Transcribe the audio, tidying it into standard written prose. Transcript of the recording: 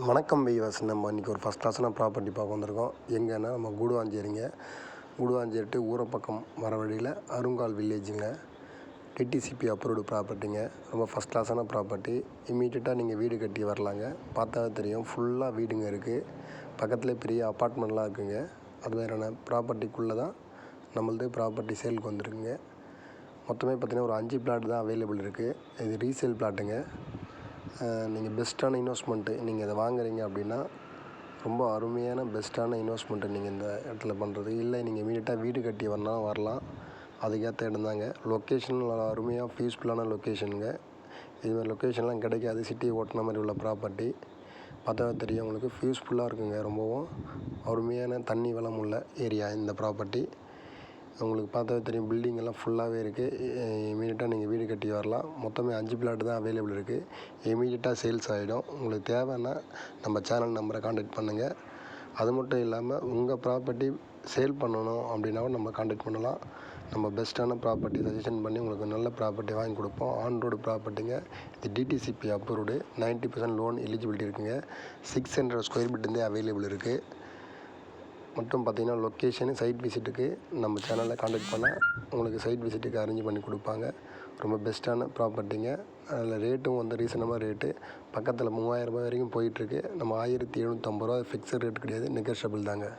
வணக்கம் வீவர்ஸ். நம்ம இன்றைக்கி ஒரு ஃபஸ்ட் கிளாஸான ப்ராப்பர்ட்டி பார்க்க வந்திருக்கோம். எங்கன்னா நம்ம கூடுவாஞ்சேரிங்க. கூடுவாஞ்சேரி டு ஊரப்பக்கம் வர வழியில் அருங்கால் வில்லேஜுங்க. DTCP approved ப்ராப்பர்ட்டிங்க. ரொம்ப ஃபஸ்ட் கிளாஸான ப்ராப்பர்ட்டி. இம்மீடியட்டாக நீங்கள் வீடு கட்டி வரலாங்க. பார்த்தாவே தெரியும், ஃபுல்லாக வீடுங்க இருக்குது. பக்கத்துலேயே பெரிய அப்பார்ட்மெண்ட்லாம் இருக்குதுங்க. அது மாதிரியான ப்ராப்பர்ட்டிக்குள்ளே தான் நம்மளது ப்ராப்பர்ட்டி சேலுக்கு வந்துருக்குங்க. மொத்தமே பார்த்திங்கன்னா ஒரு 5 பிளாட் தான் அவைலபிள் இருக்குது. இது ரீசேல் பிளாட்டுங்க. நீங்கள் பெஸ்ட்டான இன்வெஸ்ட்மெண்ட்டு நீங்கள் இதை வாங்குறீங்க அப்படின்னா ரொம்ப அருமையான பெஸ்ட்டான இன்வெஸ்ட்மெண்ட்டு நீங்கள் இந்த இடத்துல பண்ணுறது. இல்லை நீங்கள் இமீடியட்டாக வீடு கட்டி வரலாம், அதுக்கேற்ற இடம் தாங்க. லொக்கேஷன் அருமையாக பீஸ்ஃபுல்லான லொக்கேஷனுங்க. இதுமாதிரி லொக்கேஷன்லாம் கிடைக்காது. சிட்டி ஓட்டின மாதிரி உள்ள ப்ராப்பர்ட்டி. பார்த்தா தெரியும் உங்களுக்கு, பீஸ்ஃபுல்லாக இருக்குங்க. ரொம்பவும் அருமையான தண்ணி வளம் உள்ள ஏரியா இந்த ப்ராப்பர்ட்டி. உங்களுக்கு பார்த்தாவே தெரியும், பில்டிங் எல்லாம் ஃபுல்லாகவே இருக்குது. இமீடியட்டாக நீங்கள் வீடு கட்டி வரலாம். மொத்தமே 5 பிளாட் தான் அவைலபிள் இருக்குது. இமீடியட்டாக சேல்ஸ் ஆகிடும். உங்களுக்கு தேவைன்னா நம்ம சேனல் நம்பரை காண்டாக்ட் பண்ணுங்கள். அது மட்டும் இல்லாமல் உங்கள் ப்ராப்பர்ட்டி சேல் பண்ணணும் அப்படின்னாவும் நம்ம காண்டாக்ட் பண்ணலாம். நம்ம பெஸ்ட்டான ப்ராப்பர்ட்டி சஜஷன் பண்ணி உங்களுக்கு நல்ல ப்ராப்பர்ட்டி வாங்கி கொடுப்போம். ஆன் ரோடு ப்ராப்பர்ட்டிங்க. இது டிடிசிபி அப்ரூவ்டு. 90% லோன் எலிஜிபிலிட்டி இருக்குங்க. 600 ஸ்கொயர் ஃபீட் அவைலபிள் இருக்குது. மட்டும் பார்த்திங்கன்னா லொக்கேஷனு சைட் விசிட்டுக்கு நம்ம சேனலில் காண்டாக்ட் பண்ணால் உங்களுக்கு சைட் விசிட்டுக்கு அரேஞ்ச் பண்ணி கொடுப்பாங்க. ரொம்ப பெஸ்ட்டான ப்ராப்பர்ட்டிங்க. அதில் ரேட்டும் வந்து ரீசனபிளாக ரேட்டு. பக்கத்தில் 3000 ரூபாய் வரைக்கும் போயிட்டுருக்கு. நம்ம 1750 ரூபா ஃபிக்ஸட் ரேட் கிடையாது, நெகோஷியபிள் தாங்க.